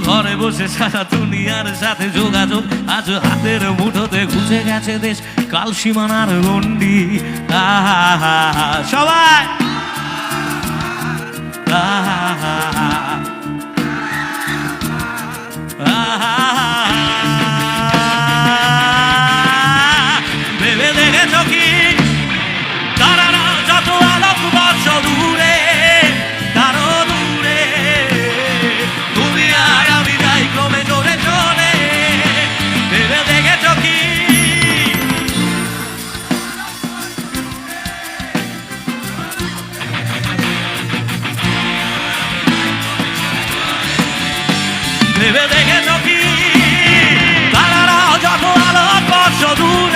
ঘরে বসে সারা দুনিয়ার সাথে যোগাযোগ আজ হাতের মুঠোতে ঘুচে গেছে দেশ কাল সীমানার গন্ডি। সবাই ভেবে দেখেছ কি তারা যত আলোক বর্ষ দূরে তারও দূরে তুমি আর আমি যাই ক্রমে চলে চলে। ভেবে দেখেছ কি ভেবে দেখেছ কি তারা যত আলোক বর্ষ দূরে